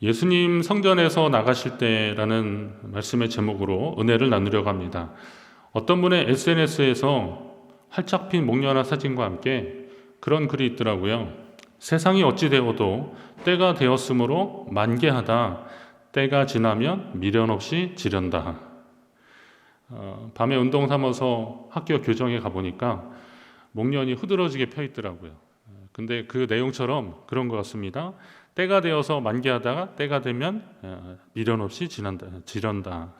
예수님 성전에서 나가실 때라는 말씀의 제목으로 은혜를 나누려고 합니다. 어떤 분의 SNS에서 활짝 핀 목련화 사진과 함께 그런 글이 있더라고요. 세상이 어찌 되어도 때가 되었으므로 만개하다. 때가 지나면 미련 없이 지련다. 밤에 운동 삼아서 학교 교정에 가보니까 목련이 흐드러지게 펴 있더라고요. 근데 그 내용처럼 그런 것 같습니다. 때가 되어서 만개하다가 때가 되면 미련 없이 지련다.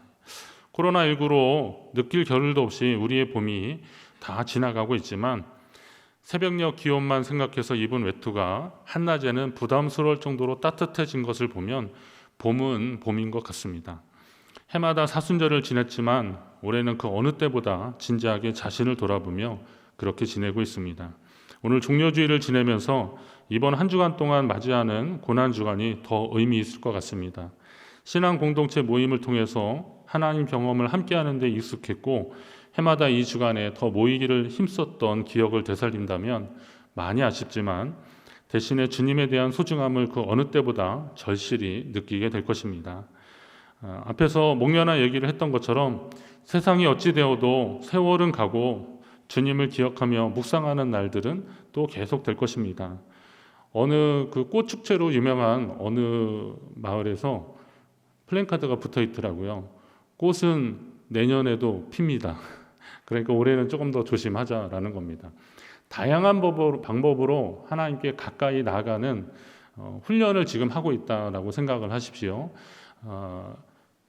코로나19로 느낄 겨를도 없이 우리의 봄이 다 지나가고 있지만 새벽녘 기온만 생각해서 입은 외투가 한낮에는 부담스러울 정도로 따뜻해진 것을 보면 봄은 봄인 것 같습니다. 해마다 사순절을 지냈지만 올해는 그 어느 때보다 진지하게 자신을 돌아보며 그렇게 지내고 있습니다. 오늘 종려주일을 지내면서 이번 한 주간 동안 맞이하는 고난주간이 더 의미 있을 것 같습니다. 신앙 공동체 모임을 통해서 하나님 경험을 함께하는 데 익숙했고 해마다 이 주간에 더 모이기를 힘썼던 기억을 되살린다면 많이 아쉽지만 대신에 주님에 대한 소중함을 그 어느 때보다 절실히 느끼게 될 것입니다. 앞에서 목련화 얘기를 했던 것처럼 세상이 어찌 되어도 세월은 가고 주님을 기억하며 묵상하는 날들은 또 계속 될 것입니다. 어느 그 꽃축제로 유명한 어느 마을에서 플랜카드가 붙어 있더라고요. 꽃은 내년에도 핍니다. 그러니까 올해는 조금 더 조심하자라는 겁니다. 다양한 방법으로 하나님께 가까이 나아가는 훈련을 지금 하고 있다라고 생각을 하십시오.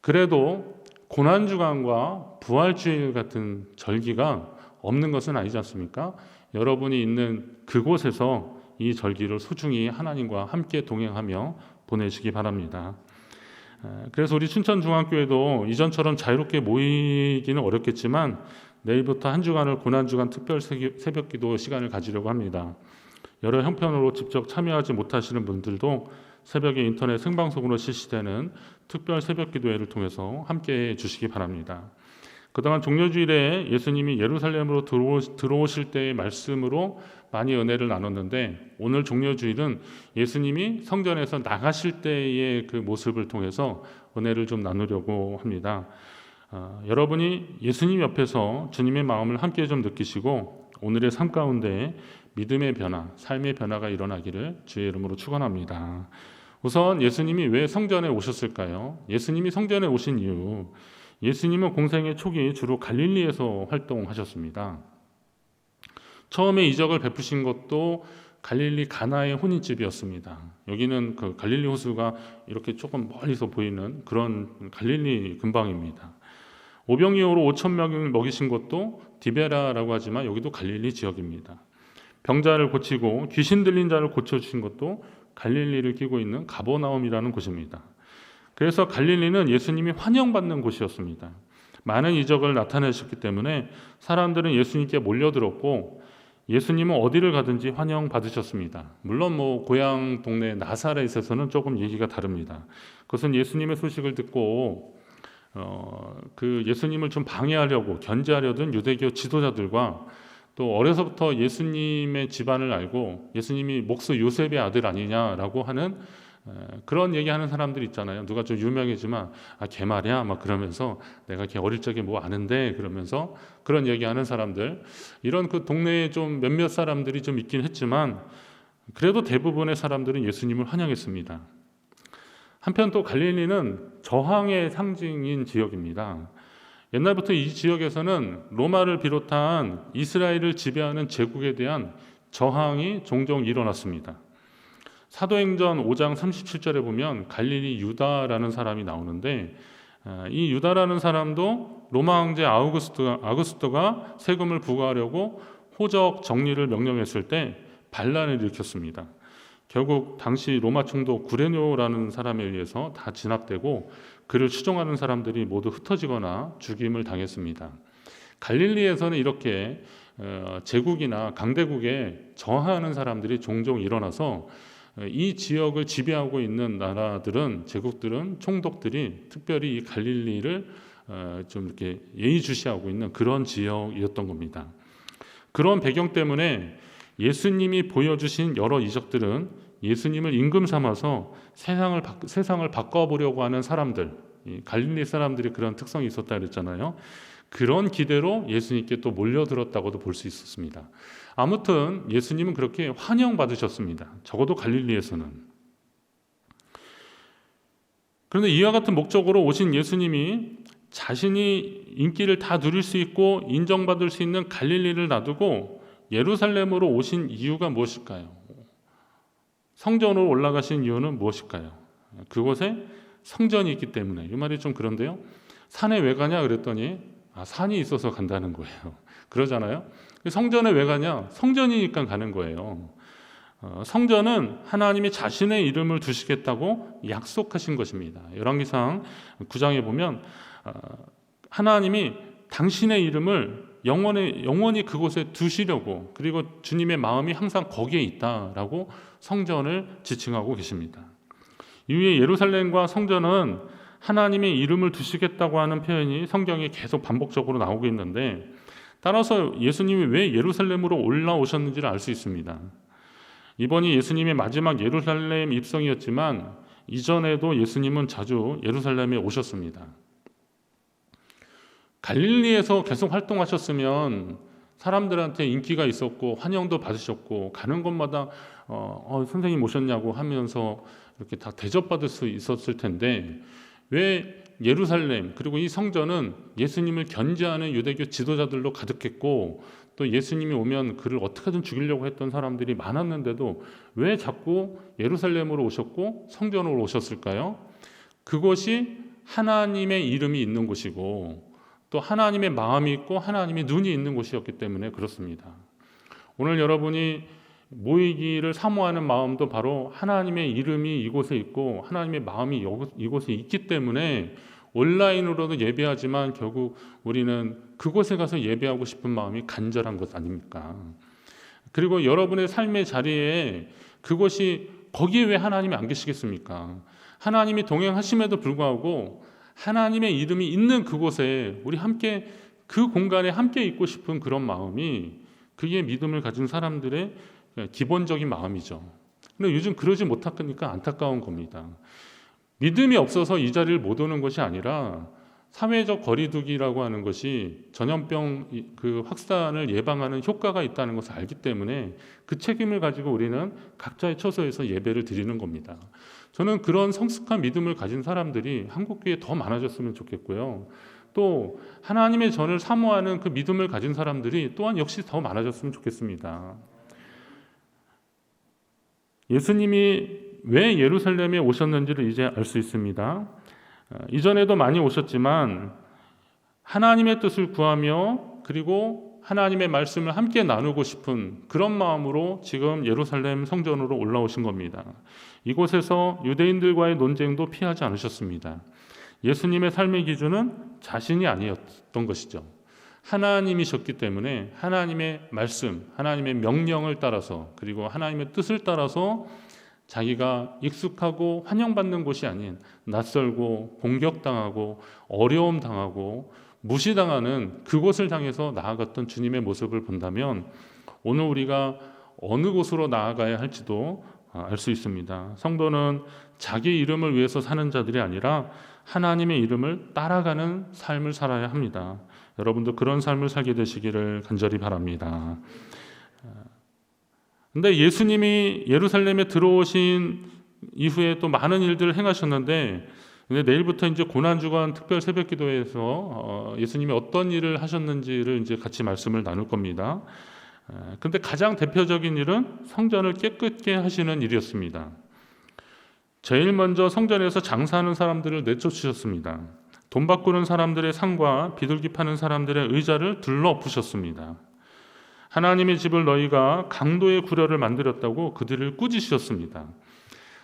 그래도 고난주간과 부활주일 같은 절기가 없는 것은 아니지 않습니까? 여러분이 있는 그곳에서 이 절기를 소중히 하나님과 함께 동행하며 보내시기 바랍니다. 그래서 우리 춘천중앙교회도 이전처럼 자유롭게 모이기는 어렵겠지만 내일부터 한 주간을 고난주간 특별 새벽기도 시간을 가지려고 합니다. 여러 형편으로 직접 참여하지 못하시는 분들도 새벽에 인터넷 생방송으로 실시되는 특별 새벽기도회를 통해서 함께해 주시기 바랍니다. 그동안 종려주일에 예수님이 예루살렘으로 들어오실 때의 말씀으로 많이 은혜를 나눴는데 오늘 종려주일은 예수님이 성전에서 나가실 때의 그 모습을 통해서 은혜를 좀 나누려고 합니다. 여러분이 예수님 옆에서 주님의 마음을 함께 좀 느끼시고 오늘의 삶 가운데 믿음의 변화, 삶의 변화가 일어나기를 주의 이름으로 축원합니다. 우선 예수님이 왜 성전에 오셨을까요? 예수님이 성전에 오신 이유, 예수님은 공생의 초기 주로 갈릴리에서 활동하셨습니다. 처음에 이적을 베푸신 것도 갈릴리 가나의 혼인집이었습니다. 여기는 그 갈릴리 호수가 이렇게 조금 멀리서 보이는 그런 갈릴리 근방입니다. 오병이어로 5천 명을 먹이신 것도 디베라라고 하지만 여기도 갈릴리 지역입니다. 병자를 고치고 귀신 들린 자를 고쳐주신 것도 갈릴리를 끼고 있는 가버나움이라는 곳입니다. 그래서 갈릴리는 예수님이 환영받는 곳이었습니다. 많은 이적을 나타내셨기 때문에 사람들은 예수님께 몰려들었고 예수님은 어디를 가든지 환영받으셨습니다. 물론 고향 동네 나사렛에서는 조금 얘기가 다릅니다. 그것은 예수님의 소식을 듣고 그 예수님을 좀 방해하려고 견제하려던 유대교 지도자들과 또 어려서부터 예수님의 집안을 알고 예수님이 목수 요셉의 아들 아니냐라고 하는 그런 얘기하는 사람들 있잖아요. 누가 좀 유명해지만 걔 말이야 막 그러면서 내가 걔 어릴 적에 뭐 아는데 그러면서 그런 얘기하는 사람들, 이런 그 동네에 좀 몇몇 사람들이 좀 있긴 했지만 그래도 대부분의 사람들은 예수님을 환영했습니다. 한편 또 갈릴리는 저항의 상징인 지역입니다. 옛날부터 이 지역에서는 로마를 비롯한 이스라엘을 지배하는 제국에 대한 저항이 종종 일어났습니다. 사도행전 5장 37절에 보면 갈릴리 유다라는 사람이 나오는데 이 유다라는 사람도 로마 황제 아우구스토가 세금을 부과하려고 호적 정리를 명령했을 때 반란을 일으켰습니다. 결국 당시 로마 총독 구레뇨라는 사람에 의해서 다 진압되고 그를 추종하는 사람들이 모두 흩어지거나 죽임을 당했습니다. 갈릴리에서는 이렇게 제국이나 강대국에 저항하는 사람들이 종종 일어나서 이 지역을 지배하고 있는 나라들은, 제국들은, 총독들이 특별히 이 갈릴리를 좀 이렇게 예의주시하고 있는 그런 지역이었던 겁니다. 그런 배경 때문에 예수님이 보여주신 여러 이적들은 예수님을 임금 삼아서 세상을 바꿔보려고 하는 사람들, 갈릴리 사람들이 그런 특성이 있었다 그랬잖아요. 그런 기대로 예수님께 또 몰려들었다고도 볼 수 있었습니다. 아무튼 예수님은 그렇게 환영받으셨습니다. 적어도 갈릴리에서는. 그런데 이와 같은 목적으로 오신 예수님이 자신이 인기를 다 누릴 수 있고 인정받을 수 있는 갈릴리를 놔두고 예루살렘으로 오신 이유가 무엇일까요? 성전으로 올라가신 이유는 무엇일까요? 그곳에 성전이 있기 때문에. 이 말이 좀 그런데요. 산에 왜 가냐 그랬더니 산이 있어서 간다는 거예요. 그러잖아요. 성전에 왜 가냐? 성전이니까 가는 거예요. 성전은 하나님이 자신의 이름을 두시겠다고 약속하신 것입니다. 열왕기상 9장에 보면 하나님이 당신의 이름을 영원히 그곳에 두시려고, 그리고 주님의 마음이 항상 거기에 있다라고 성전을 지칭하고 계십니다. 이후에 예루살렘과 성전은 하나님의 이름을 두시겠다고 하는 표현이 성경에 계속 반복적으로 나오고 있는데, 따라서 예수님이 왜 예루살렘으로 올라오셨는지를 알 수 있습니다. 이번이 예수님의 마지막 예루살렘 입성이었지만 이전에도 예수님은 자주 예루살렘에 오셨습니다. 갈릴리에서 계속 활동하셨으면 사람들한테 인기가 있었고 환영도 받으셨고 가는 곳마다 선생님 오셨냐고 하면서 이렇게 다 대접받을 수 있었을 텐데, 왜 예루살렘 그리고 이 성전은 예수님을 견제하는 유대교 지도자들로 가득했고 또 예수님이 오면 그를 어떻게든 죽이려고 했던 사람들이 많았는데도 왜 자꾸 예루살렘으로 오셨고 성전으로 오셨을까요? 그곳이 하나님의 이름이 있는 곳이고 또 하나님의 마음이 있고 하나님의 눈이 있는 곳이었기 때문에 그렇습니다. 오늘 여러분이 모이기를 사모하는 마음도 바로 하나님의 이름이 이곳에 있고 하나님의 마음이 이곳에 있기 때문에 온라인으로도 예배하지만 결국 우리는 그곳에 가서 예배하고 싶은 마음이 간절한 것 아닙니까? 그리고 여러분의 삶의 자리에 그곳이, 거기에 왜 하나님이 안 계시겠습니까? 하나님이 동행하심에도 불구하고 하나님의 이름이 있는 그곳에 우리 함께 그 공간에 함께 있고 싶은 그런 마음이, 그게 믿음을 가진 사람들의 기본적인 마음이죠. 근데 요즘 그러지 못하니까 안타까운 겁니다. 믿음이 없어서 이 자리를 못 오는 것이 아니라 사회적 거리두기라고 하는 것이 전염병 그 확산을 예방하는 효과가 있다는 것을 알기 때문에 그 책임을 가지고 우리는 각자의 처소에서 예배를 드리는 겁니다. 저는 그런 성숙한 믿음을 가진 사람들이 한국교회에 더 많아졌으면 좋겠고요. 또 하나님의 전을 사모하는 그 믿음을 가진 사람들이 또한 역시 더 많아졌으면 좋겠습니다. 예수님이 왜 예루살렘에 오셨는지를 이제 알 수 있습니다. 이전에도 많이 오셨지만 하나님의 뜻을 구하며 그리고 하나님의 말씀을 함께 나누고 싶은 그런 마음으로 지금 예루살렘 성전으로 올라오신 겁니다. 이곳에서 유대인들과의 논쟁도 피하지 않으셨습니다. 예수님의 삶의 기준은 자신이 아니었던 것이죠. 하나님이셨기 때문에 하나님의 말씀, 하나님의 명령을 따라서 그리고 하나님의 뜻을 따라서 자기가 익숙하고 환영받는 곳이 아닌 낯설고 공격당하고 어려움 당하고 무시당하는 그곳을 향해서 나아갔던 주님의 모습을 본다면 오늘 우리가 어느 곳으로 나아가야 할지도 알 수 있습니다. 성도는 자기 이름을 위해서 사는 자들이 아니라 하나님의 이름을 따라가는 삶을 살아야 합니다. 여러분도 그런 삶을 살게 되시기를 간절히 바랍니다. 근데 예수님이 예루살렘에 들어오신 이후에 또 많은 일들을 행하셨는데, 근데 내일부터 이제 고난주간 특별 새벽기도에서 예수님이 어떤 일을 하셨는지를 이제 같이 말씀을 나눌 겁니다. 근데 가장 대표적인 일은 성전을 깨끗게 하시는 일이었습니다. 제일 먼저 성전에서 장사하는 사람들을 내쫓으셨습니다. 돈 바꾸는 사람들의 상과 비둘기 파는 사람들의 의자를 둘러엎으셨습니다. 하나님의 집을 너희가 강도의 구려를 만들었다고 그들을 꾸짖으셨습니다.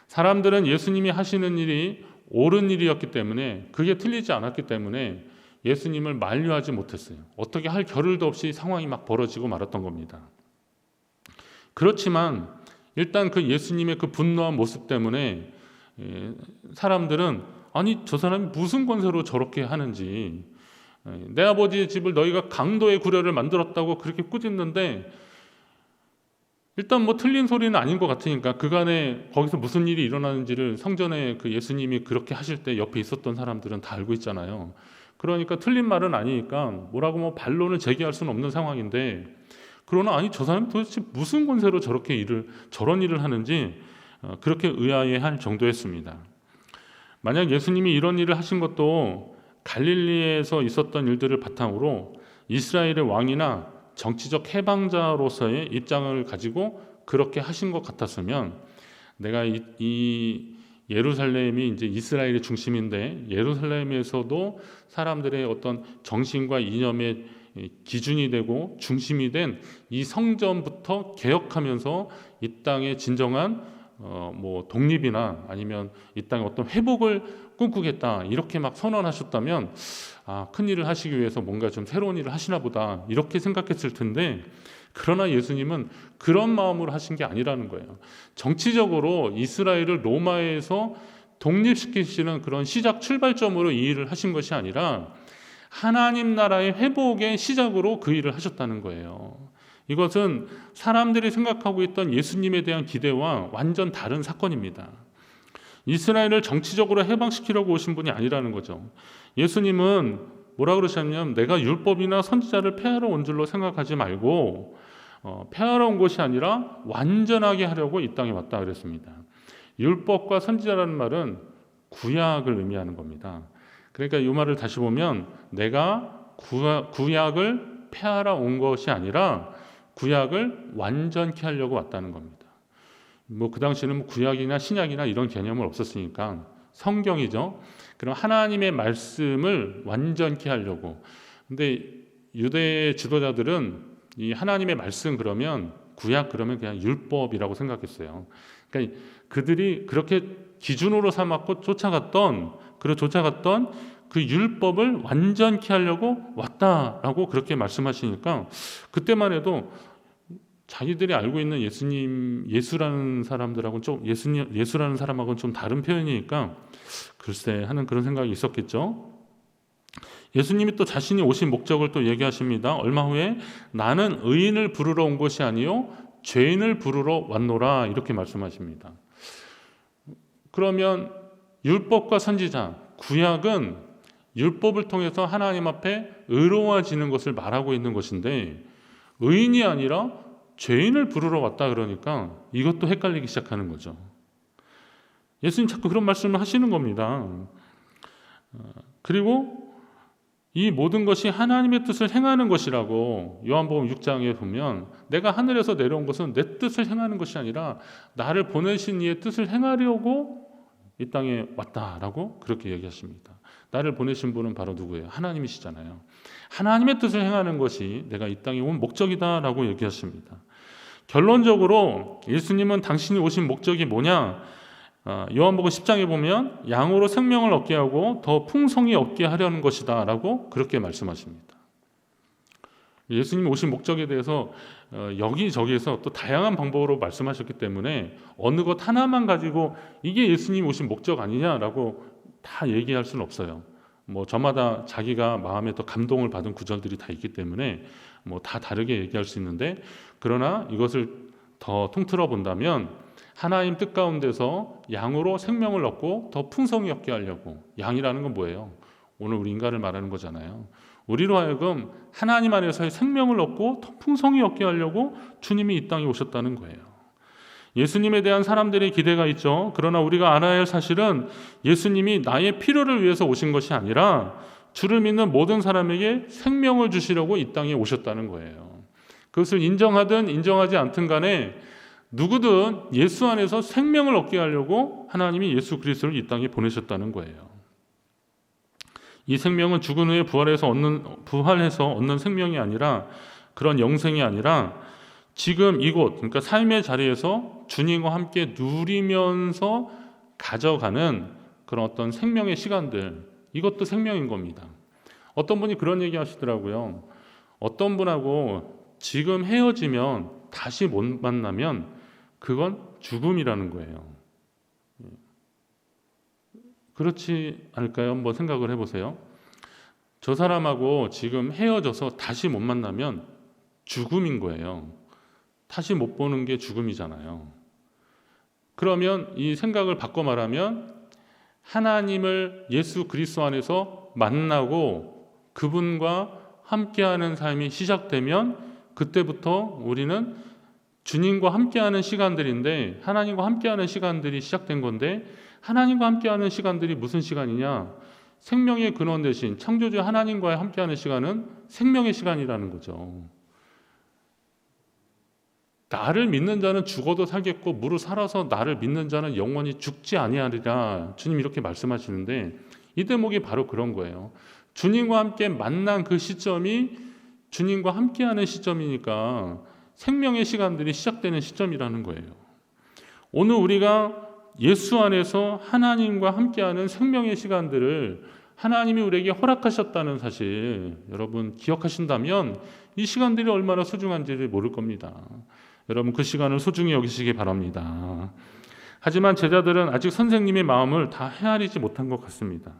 사람들은 예수님이 하시는 일이 옳은 일이었기 때문에, 그게 틀리지 않았기 때문에 예수님을 만류하지 못했어요. 어떻게 할 겨를도 없이 상황이 막 벌어지고 말았던 겁니다. 그렇지만 일단 그 예수님의 그 분노한 모습 때문에 사람들은 아니 저 사람이 무슨 권세로 저렇게 하는지, 내 아버지의 집을 너희가 강도의 구려를 만들었다고 그렇게 꾸짖는데 일단 뭐 틀린 소리는 아닌 것 같으니까 그간에 거기서 무슨 일이 일어나는지를 성전에 그 예수님이 그렇게 하실 때 옆에 있었던 사람들은 다 알고 있잖아요. 그러니까 틀린 말은 아니니까 뭐라고 뭐 반론을 제기할 수는 없는 상황인데, 그러나 아니 저 사람이 도대체 무슨 권세로 저런 일을 하는지 그렇게 의아해할 정도였습니다. 만약 예수님이 이런 일을 하신 것도 갈릴리에서 있었던 일들을 바탕으로 이스라엘의 왕이나 정치적 해방자로서의 입장을 가지고 그렇게 하신 것 같았으면, 내가 이 예루살렘이 이제 이스라엘의 중심인데 예루살렘에서도 사람들의 어떤 정신과 이념의 기준이 되고 중심이 된 이 성전부터 개혁하면서 이 땅의 진정한 뭐 독립이나 아니면 이 땅의 어떤 회복을 꿈꾸겠다 이렇게 막 선언하셨다면, 큰 일을 하시기 위해서 뭔가 좀 새로운 일을 하시나 보다 이렇게 생각했을 텐데, 그러나 예수님은 그런 마음으로 하신 게 아니라는 거예요. 정치적으로 이스라엘을 로마에서 독립시키시는 그런 시작 출발점으로 이 일을 하신 것이 아니라 하나님 나라의 회복의 시작으로 그 일을 하셨다는 거예요. 이것은 사람들이 생각하고 있던 예수님에 대한 기대와 완전 다른 사건입니다. 이스라엘을 정치적으로 해방시키려고 오신 분이 아니라는 거죠. 예수님은 뭐라 그러셨냐면, 내가 율법이나 선지자를 폐하러 온 줄로 생각하지 말고 폐하러 온 것이 아니라 완전하게 하려고 이 땅에 왔다 그랬습니다. 율법과 선지자라는 말은 구약을 의미하는 겁니다. 그러니까 이 말을 다시 보면, 내가 구약을 폐하러 온 것이 아니라 구약을 완전케 하려고 왔다는 겁니다. 뭐 그 당시에는 구약이나 신약이나 이런 개념은 없었으니까 성경이죠. 그럼 하나님의 말씀을 완전케 하려고. 근데 유대 지도자들은 이 하나님의 말씀 그러면 구약 그러면 그냥 율법이라고 생각했어요. 그러니까 그들이 그렇게 기준으로 삼았고 쫓아갔던 그 율법을 완전케 하려고 왔다라고 그렇게 말씀하시니까, 그때만 해도 자기들이 알고 있는 예수라는 사람들하고는 예수라는 사람하고는 좀 다른 표현이니까 글쎄 하는 그런 생각이 있었겠죠. 예수님이 또 자신이 오신 목적을 또 얘기하십니다. 얼마 후에 나는 의인을 부르러 온 것이 아니요 죄인을 부르러 왔노라 이렇게 말씀하십니다. 그러면 율법과 선지자, 구약은 율법을 통해서 하나님 앞에 의로워지는 것을 말하고 있는 것인데, 의인이 아니라 죄인을 부르러 왔다 그러니까 이것도 헷갈리기 시작하는 거죠. 예수님 자꾸 그런 말씀을 하시는 겁니다. 그리고 이 모든 것이 하나님의 뜻을 행하는 것이라고 요한복음 6장에 보면, 내가 하늘에서 내려온 것은 내 뜻을 행하는 것이 아니라 나를 보내신 이의 뜻을 행하려고 이 땅에 왔다라고 그렇게 얘기하십니다. 나를 보내신 분은 바로 누구예요? 하나님이시잖아요. 하나님의 뜻을 행하는 것이 내가 이 땅에 온 목적이다라고 얘기하십니다. 결론적으로 예수님은 당신이 오신 목적이 뭐냐? 요한복음 10장에 보면 양으로 생명을 얻게 하고 더 풍성히 얻게 하려는 것이다 라고 그렇게 말씀하십니다. 예수님이 오신 목적에 대해서 여기저기에서 또 다양한 방법으로 말씀하셨기 때문에 어느 것 하나만 가지고 이게 예수님이 오신 목적 아니냐라고 다 얘기할 수는 없어요. 뭐 저마다 자기가 마음에 더 감동을 받은 구절들이 다 있기 때문에 뭐 다 다르게 얘기할 수 있는데, 그러나 이것을 더 통틀어 본다면 하나님 뜻 가운데서 양으로 생명을 얻고 더 풍성히 얻게 하려고. 양이라는 건 뭐예요? 오늘 우리 인간을 말하는 거잖아요. 우리로 하여금 하나님 안에서의 생명을 얻고 더 풍성히 얻게 하려고 주님이 이 땅에 오셨다는 거예요. 예수님에 대한 사람들의 기대가 있죠. 그러나 우리가 알아야 할 사실은 예수님이 나의 필요를 위해서 오신 것이 아니라 주를 믿는 모든 사람에게 생명을 주시려고 이 땅에 오셨다는 거예요. 그것을 인정하든 인정하지 않든 간에 누구든 예수 안에서 생명을 얻게 하려고 하나님이 예수 그리스도를 이 땅에 보내셨다는 거예요. 이 생명은 죽은 후에 부활해서 얻는 생명이 아니라, 그런 영생이 아니라 지금 이곳, 그러니까 삶의 자리에서 주님과 함께 누리면서 가져가는 그런 어떤 생명의 시간들, 이것도 생명인 겁니다. 어떤 분이 그런 얘기 하시더라고요. 어떤 분하고 지금 헤어지면 다시 못 만나면 그건 죽음이라는 거예요. 그렇지 않을까요? 한번 생각을 해보세요. 저 사람하고 지금 헤어져서 다시 못 만나면 죽음인 거예요. 다시 못 보는 게 죽음이잖아요. 그러면 이 생각을 바꿔 말하면 하나님을 예수 그리스도 안에서 만나고 그분과 함께하는 삶이 시작되면 그때부터 우리는 주님과 함께하는 시간들인데, 하나님과 함께하는 시간들이 시작된 건데, 하나님과 함께하는 시간들이 무슨 시간이냐? 생명의 근원 대신 창조주 하나님과의 함께하는 시간은 생명의 시간이라는 거죠. 나를 믿는 자는 죽어도 살겠고 무릇 살아서 나를 믿는 자는 영원히 죽지 아니하리라. 주님 이렇게 말씀하시는데, 이 대목이 바로 그런 거예요. 주님과 함께 만난 그 시점이 주님과 함께하는 시점이니까 생명의 시간들이 시작되는 시점이라는 거예요. 오늘 우리가 예수 안에서 하나님과 함께하는 생명의 시간들을 하나님이 우리에게 허락하셨다는 사실 여러분 기억하신다면 이 시간들이 얼마나 소중한지를 모를 겁니다. 여러분 그 시간을 소중히 여기시기 바랍니다. 하지만 제자들은 아직 선생님의 마음을 다 헤아리지 못한 것 같습니다.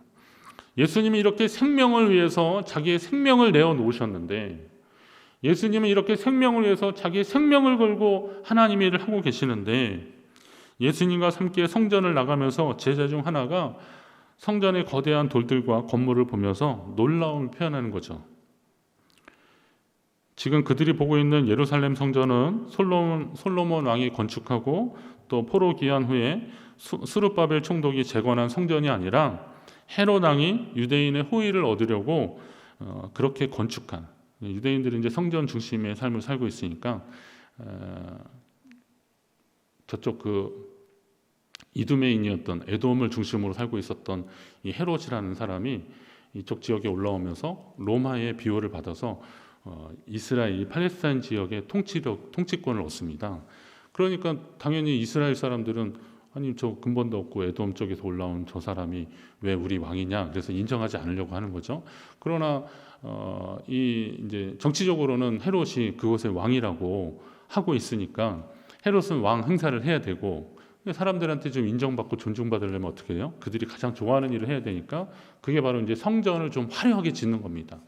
예수님이 이렇게 생명을 위해서 자기의 생명을 내어놓으셨는데, 예수님은 이렇게 생명을 위해서 자기의 생명을 걸고 하나님의 일을 하고 계시는데, 예수님과 함께 성전을 나가면서 제자 중 하나가 성전의 거대한 돌들과 건물을 보면서 놀라움을 표현하는 거죠. 지금 그들이 보고 있는 예루살렘 성전은 솔로몬 왕이 건축하고 또 포로 귀환 후에 스룹바벨 총독이 재건한 성전이 아니라 헤롯 왕이 유대인의 호의를 얻으려고 그렇게 건축한, 유대인들이 이제 성전 중심의 삶을 살고 있으니까 저쪽 그 이두메인이었던 에돔을 중심으로 살고 있었던 이 헤롯이라는 사람이 이쪽 지역에 올라오면서 로마의 비호를 받아서 이스라엘 팔레스타인 지역의 통치권을 얻습니다. 그러니까 당연히 이스라엘 사람들은 아니 저 근본도 없고 에돔 쪽에서 올라온 저 사람이 왜 우리 왕이냐, 그래서 인정하지 않으려고 하는 거죠. 그러나 이 이제 정치적으로는 헤롯이 그곳의 왕이라고 하고 있으니까 헤롯은 왕 행사를 해야 되고, 사람들한테 좀 인정받고 존중받으려면 어떻게 해요? 그들이 가장 좋아하는 일을 해야 되니까 그게 바로 이제 성전을 좀 화려하게 짓는 겁니다.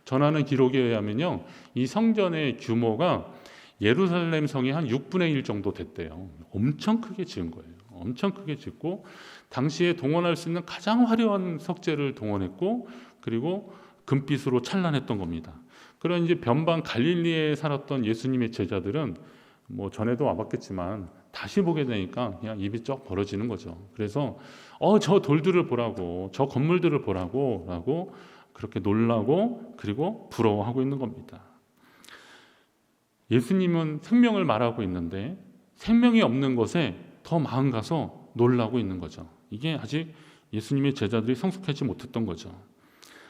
전하는 기록에 의하면요, 이 성전의 규모가 예루살렘 성의 한 6분의 1 정도 됐대요. 엄청 크게 지은 거예요. 엄청 크게 짓고 당시에 동원할 수 있는 가장 화려한 석재를 동원했고, 그리고 금빛으로 찬란했던 겁니다. 그런 이제 변방 갈릴리에 살았던 예수님의 제자들은 뭐 전에도 와봤겠지만 다시 보게 되니까 그냥 입이 쩍 벌어지는 거죠. 그래서 저 돌들을 보라고, 저 건물들을 보라고 라고 그렇게 놀라고 그리고 부러워하고 있는 겁니다. 예수님은 생명을 말하고 있는데 생명이 없는 것에 더 마음 가서 놀라고 있는 거죠. 이게 아직 예수님의 제자들이 성숙하지 못했던 거죠.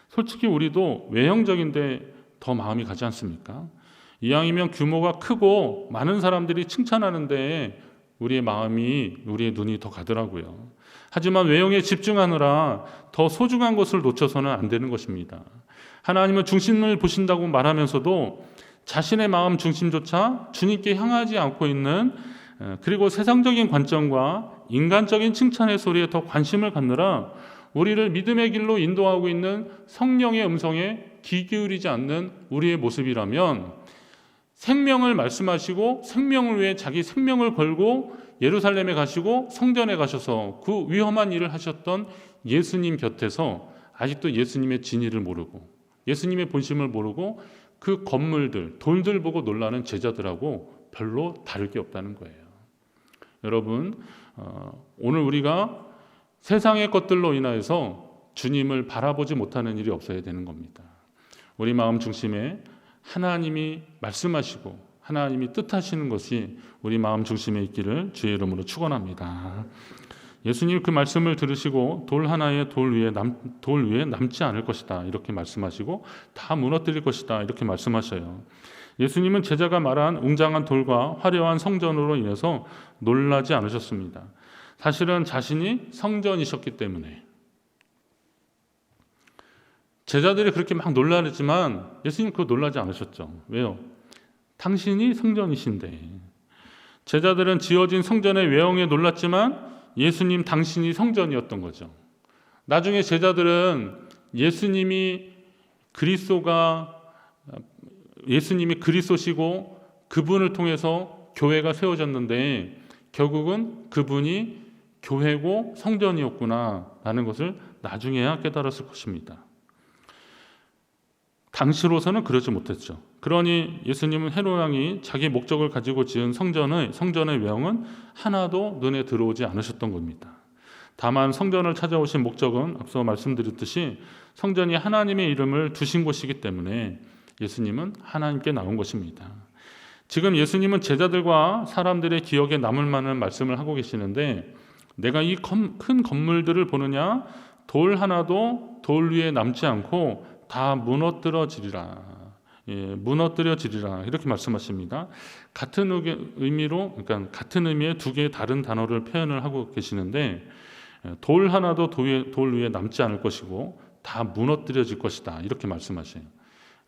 솔직히 우리도 외형적인데 더 마음이 가지 않습니까? 이왕이면 규모가 크고 많은 사람들이 칭찬하는데 우리의 마음이, 우리의 눈이 더 가더라고요. 하지만 외형에 집중하느라 더 소중한 것을 놓쳐서는 안 되는 것입니다. 하나님은 중심을 보신다고 말하면서도 자신의 마음 중심조차 주님께 향하지 않고 있는, 그리고 세상적인 관점과 인간적인 칭찬의 소리에 더 관심을 갖느라 우리를 믿음의 길로 인도하고 있는 성령의 음성에 귀 기울이지 않는 우리의 모습이라면, 생명을 말씀하시고 생명을 위해 자기 생명을 걸고 예루살렘에 가시고 성전에 가셔서 그 위험한 일을 하셨던 예수님 곁에서 아직도 예수님의 진리를 모르고 예수님의 본심을 모르고 그 건물들, 돌들 보고 놀라는 제자들하고 별로 다를 게 없다는 거예요. 여러분, 오늘 우리가 세상의 것들로 인하여서 주님을 바라보지 못하는 일이 없어야 되는 겁니다. 우리 마음 중심에 하나님이 말씀하시고 하나님이 뜻하시는 것이 우리 마음 중심에 있기를 주의 이름으로 축원합니다. 예수님 그 말씀을 들으시고 돌 하나의 돌 위에 남지 않을 것이다 이렇게 말씀하시고 다 무너뜨릴 것이다 이렇게 말씀하셔요. 예수님은 제자가 말한 웅장한 돌과 화려한 성전으로 인해서 놀라지 않으셨습니다. 사실은 자신이 성전이셨기 때문에. 제자들이 그렇게 막 놀라지만 예수님 그거 놀라지 않으셨죠. 왜요? 당신이 성전이신데. 제자들은 지어진 성전의 외형에 놀랐지만 예수님 당신이 성전이었던 거죠. 나중에 제자들은 예수님이 그리스도시고 그분을 통해서 교회가 세워졌는데 결국은 그분이 교회고 성전이었구나라는 것을 나중에야 깨달았을 것입니다. 당시로서는 그러지 못했죠. 그러니 예수님은 헤롯 왕이 자기 목적을 가지고 지은 성전의 외형은 하나도 눈에 들어오지 않으셨던 겁니다. 다만 성전을 찾아오신 목적은 앞서 말씀드렸듯이 성전이 하나님의 이름을 두신 곳이기 때문에 예수님은 하나님께 나온 것입니다. 지금 예수님은 제자들과 사람들의 기억에 남을 만한 말씀을 하고 계시는데, 내가 이 큰 건물들을 보느냐? 돌 하나도 돌 위에 남지 않고 다 무너뜨려지리라. 무너뜨려지리라. 이렇게 말씀하십니다. 같은 의미로, 그러니까 같은 의미의 두 개의 다른 단어를 표현을 하고 계시는데, 돌 하나도 돌 위에 남지 않을 것이고 다 무너뜨려질 것이다. 이렇게 말씀하셔요.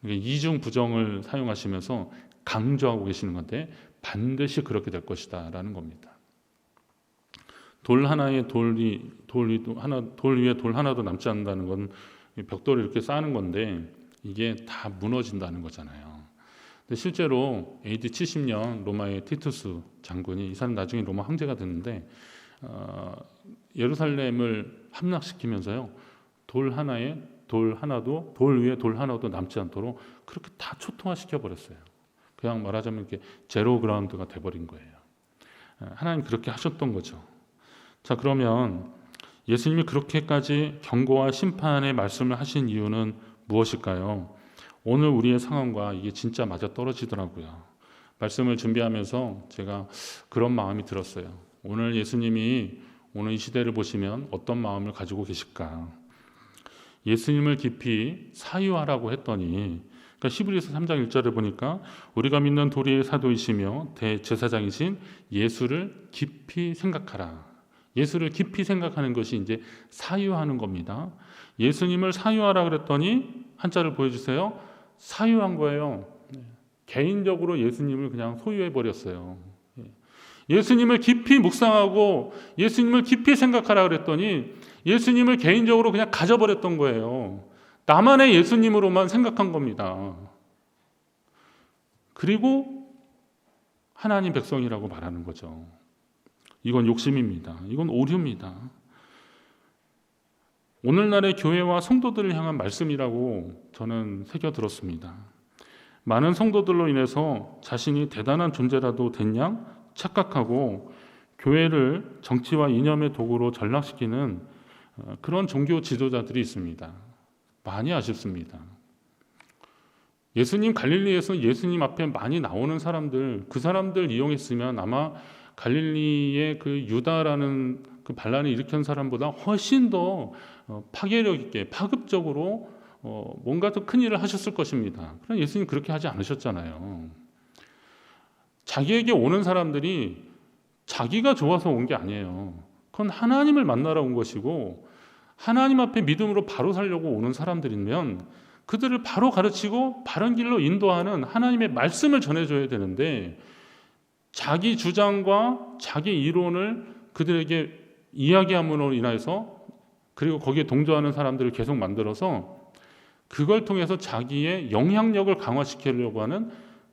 이중 부정을 사용하시면서 강조하고 계시는 건데, 반드시 그렇게 될 것이다 라는 겁니다. 돌 위에 돌 하나도 남지 않는다는 건 벽돌을 이렇게 쌓는 건데 이게 다 무너진다는 거잖아요. 근데 실제로 AD 70년 로마의 티투스 장군이, 이 사람 나중에 로마 황제가 됐는데 예루살렘을 함락시키면서요, 돌 위에 돌 하나도 남지 않도록 그렇게 다 초토화시켜 버렸어요. 그냥 말하자면 이렇게 제로 그라운드가 돼버린 거예요. 하나님 그렇게 하셨던 거죠. 자, 그러면 예수님이 그렇게까지 경고와 심판의 말씀을 하신 이유는 무엇일까요? 오늘 우리의 상황과 이게 진짜 맞아 떨어지더라고요. 말씀을 준비하면서 제가 그런 마음이 들었어요. 오늘 예수님이 오늘 이 시대를 보시면 어떤 마음을 가지고 계실까? 예수님을 깊이 사유하라고 했더니, 그러니까 히브리서 3장 1절을 보니까 우리가 믿는 도리의 사도이시며 대제사장이신 예수를 깊이 생각하라. 예수를 깊이 생각하는 것이 이제 사유하는 겁니다. 예수님을 사유하라 그랬더니 한자를 보여주세요. 사유한 거예요. 개인적으로 예수님을 그냥 소유해 버렸어요. 예수님을 깊이 묵상하고 예수님을 깊이 생각하라 그랬더니 예수님을 개인적으로 그냥 가져버렸던 거예요. 나만의 예수님으로만 생각한 겁니다. 그리고 하나님 백성이라고 말하는 거죠. 이건 욕심입니다. 이건 오류입니다. 오늘날의 교회와 성도들을 향한 말씀이라고 저는 새겨들었습니다. 많은 성도들로 인해서 자신이 대단한 존재라도 된 양 착각하고 교회를 정치와 이념의 도구로 전락시키는 그런 종교 지도자들이 있습니다. 많이 아쉽습니다. 예수님 갈릴리에서 예수님 앞에 많이 나오는 사람들, 그 사람들 이용했으면 아마 갈릴리의 그 유다라는 그 반란을 일으킨 사람보다 훨씬 더 파괴력 있게 파급적으로 뭔가 더 큰 일을 하셨을 것입니다. 그러나 예수님 그렇게 하지 않으셨잖아요. 자기에게 오는 사람들이 자기가 좋아서 온 게 아니에요. 그건 하나님을 만나러 온 것이고, 하나님 앞에 믿음으로 바로 살려고 오는 사람들이면 그들을 바로 가르치고 바른 길로 인도하는 하나님의 말씀을 전해줘야 되는데, 자기 주장과 자기 이론을 그들에게 이야기함으로 인해서, 그리고 거기에 동조하는 사람들을 계속 만들어서 그걸 통해서 자기의 영향력을 강화시키려고 하는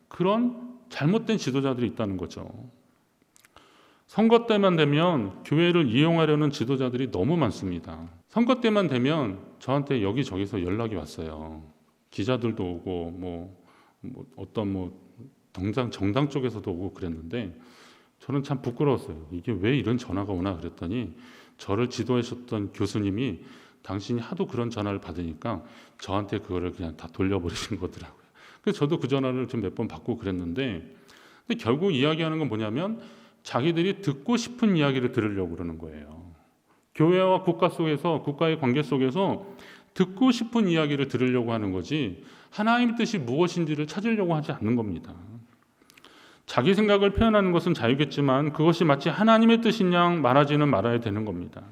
그런 잘못된 지도자들이 있다는 거죠. 선거 때만 되면 교회를 이용하려는 지도자들이 너무 많습니다. 선거 때만 되면 저한테 여기저기서 연락이 왔어요. 기자들도 오고 어떤 정당 쪽에서도 오고 그랬는데, 저는 참 부끄러웠어요. 이게 왜 이런 전화가 오나 그랬더니 저를 지도하셨던 교수님이 당신이 하도 그런 전화를 받으니까 저한테 그거를 그냥 다 돌려버리신 거더라고요. 그래서 저도 그 전화를 좀 몇 번 받고 그랬는데, 근데 결국 이야기하는 건 뭐냐면 자기들이 듣고 싶은 이야기를 들으려고 그러는 거예요. 교회와 국가 속에서, 국가의 관계 속에서 듣고 싶은 이야기를 들으려고 하는 거지 하나님의 뜻이 무엇인지를 찾으려고 하지 않는 겁니다. 자기 생각을 표현하는 것은 자유겠지만 그것이 마치 하나님의 뜻인 양 말하지는 말아야 되는 겁니다.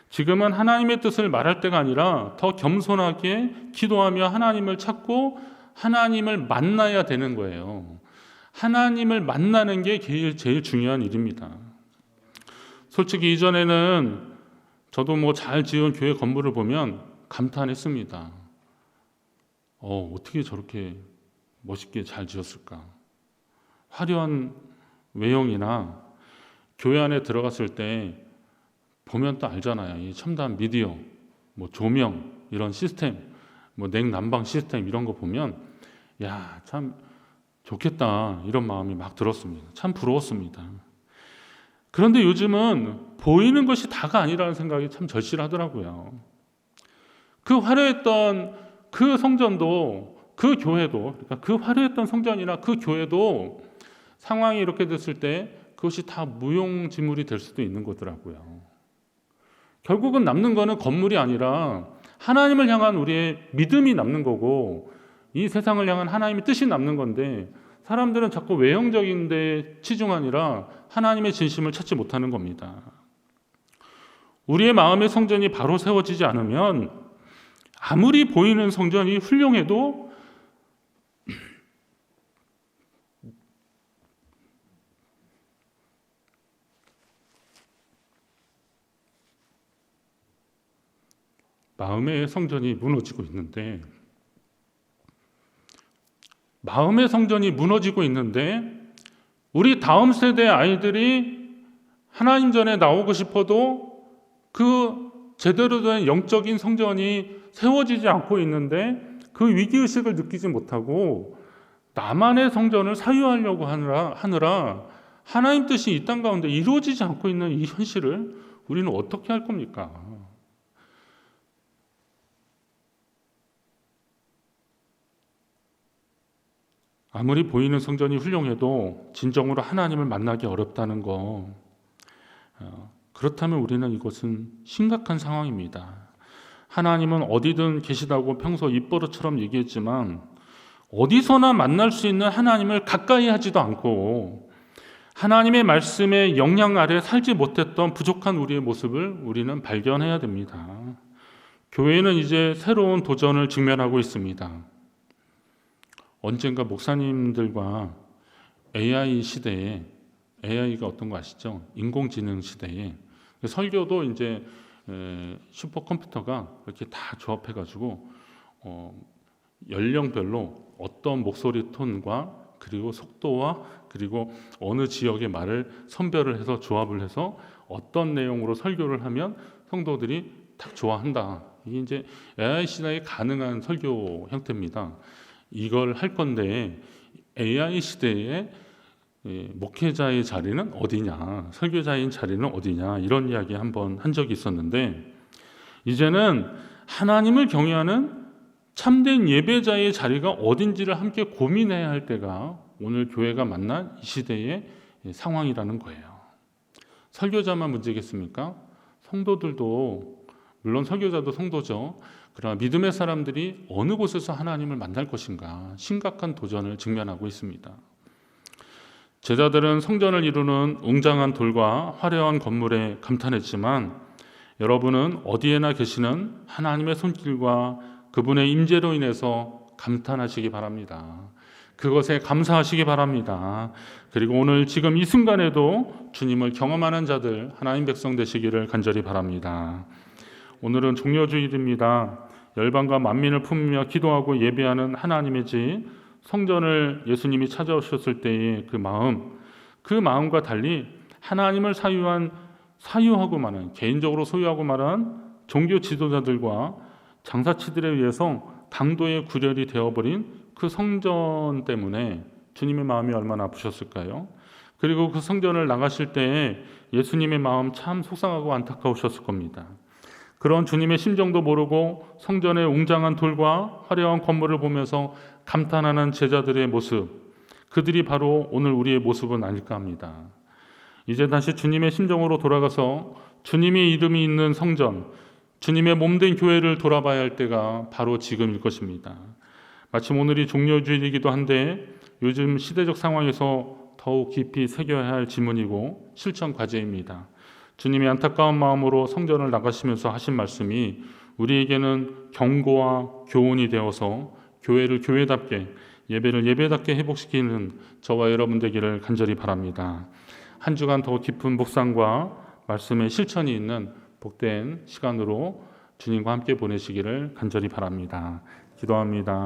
지금은 하나님의 뜻을 말할 때가 아니라 더 겸손하게 기도하며 하나님을 찾고 하나님을 만나야 되는 거예요. 하나님을 만나는 게 제일 중요한 일입니다. 솔직히 이전에는 저도 잘 지은 교회 건물을 보면 감탄했습니다. 어떻게 저렇게 멋있게 잘 지었을까? 화려한 외형이나 교회 안에 들어갔을 때 보면 또 알잖아요. 이 첨단 미디어, 뭐 조명 이런 시스템, 뭐 냉난방 시스템 이런 거 보면 야, 참 좋겠다 이런 마음이 막 들었습니다. 참 부러웠습니다. 그런데 요즘은 보이는 것이 다가 아니라는 생각이 참 절실하더라고요. 그 화려했던 그 성전도, 그 교회도, 그러니까 그 화려했던 성전이나 그 교회도 상황이 이렇게 됐을 때 그것이 다 무용지물이 될 수도 있는 거더라고요. 결국은 남는 거는 건물이 아니라 하나님을 향한 우리의 믿음이 남는 거고, 이 세상을 향한 하나님의 뜻이 남는 건데, 사람들은 자꾸 외형적인 데 치중하니라 하나님의 진심을 찾지 못하는 겁니다. 우리의 마음의 성전이 바로 세워지지 않으면 아무리 보이는 성전이 훌륭해도 마음의 성전이 무너지고 있는데, 마음의 성전이 무너지고 있는데 우리 다음 세대 아이들이 하나님 전에 나오고 싶어도 그 제대로 된 영적인 성전이 세워지지 않고 있는데 그 위기의식을 느끼지 못하고 나만의 성전을 사유하려고 하느라 하나님 뜻이 이 땅 가운데 이루어지지 않고 있는 이 현실을 우리는 어떻게 할 겁니까? 아무리 보이는 성전이 훌륭해도 진정으로 하나님을 만나기 어렵다는 거, 그렇다면 우리는 이것은 심각한 상황입니다. 하나님은 어디든 계시다고 평소 입버릇처럼 얘기했지만 어디서나 만날 수 있는 하나님을 가까이 하지도 않고 하나님의 말씀의 영향 아래 살지 못했던 부족한 우리의 모습을 우리는 발견해야 됩니다. 교회는 이제 새로운 도전을 직면하고 있습니다. 언젠가 목사님들과 AI 시대에, AI가 어떤 거 아시죠? 인공지능 시대에 설교도 이제 슈퍼컴퓨터가 이렇게 다 조합해가지고 연령별로 어떤 목소리 톤과 그리고 속도와 그리고 어느 지역의 말을 선별을 해서 조합을 해서 어떤 내용으로 설교를 하면 성도들이 딱 좋아한다. 이게 이제 AI 시대에 가능한 설교 형태입니다. 이걸 할 건데 AI 시대에 목회자의 자리는 어디냐, 설교자인 자리는 어디냐, 이런 이야기 한번 한 적이 있었는데, 이제는 하나님을 경외하는 참된 예배자의 자리가 어딘지를 함께 고민해야 할 때가 오늘 교회가 만난 이 시대의 상황이라는 거예요. 설교자만 문제겠습니까? 성도들도, 물론 설교자도 성도죠. 그러나 믿음의 사람들이 어느 곳에서 하나님을 만날 것인가 심각한 도전을 직면하고 있습니다. 제자들은 성전을 이루는 웅장한 돌과 화려한 건물에 감탄했지만 여러분은 어디에나 계시는 하나님의 손길과 그분의 임재로 인해서 감탄하시기 바랍니다. 그것에 감사하시기 바랍니다. 그리고 오늘 지금 이 순간에도 주님을 경험하는 자들, 하나님 백성 되시기를 간절히 바랍니다. 오늘은 종려주일입니다. 열방과 만민을 품으며 기도하고 예배하는 하나님의 집 성전을 예수님이 찾아오셨을 때의 그 마음과 달리 하나님을 사유하고 많은, 개인적으로 소유하고 많은 종교 지도자들과 장사치들에 의해서 당도의 구렬이 되어버린 그 성전 때문에 주님의 마음이 얼마나 아프셨을까요? 그리고 그 성전을 나가실 때에 예수님의 마음 참 속상하고 안타까우셨을 겁니다. 그런 주님의 심정도 모르고 성전의 웅장한 돌과 화려한 건물을 보면서 감탄하는 제자들의 모습, 그들이 바로 오늘 우리의 모습은 아닐까 합니다. 이제 다시 주님의 심정으로 돌아가서 주님의 이름이 있는 성전, 주님의 몸된 교회를 돌아봐야 할 때가 바로 지금일 것입니다. 마침 오늘이 종려주일이기도 한데 요즘 시대적 상황에서 더욱 깊이 새겨야 할 지문이고 실천 과제입니다. 주님이 안타까운 마음으로 성전을 나가시면서 하신 말씀이 우리에게는 경고와 교훈이 되어서 교회를 교회답게, 예배를 예배답게 회복시키는 저와 여러분 되기를 간절히 바랍니다. 한 주간 더 깊은 묵상과 말씀의 실천이 있는 복된 시간으로 주님과 함께 보내시기를 간절히 바랍니다. 기도합니다.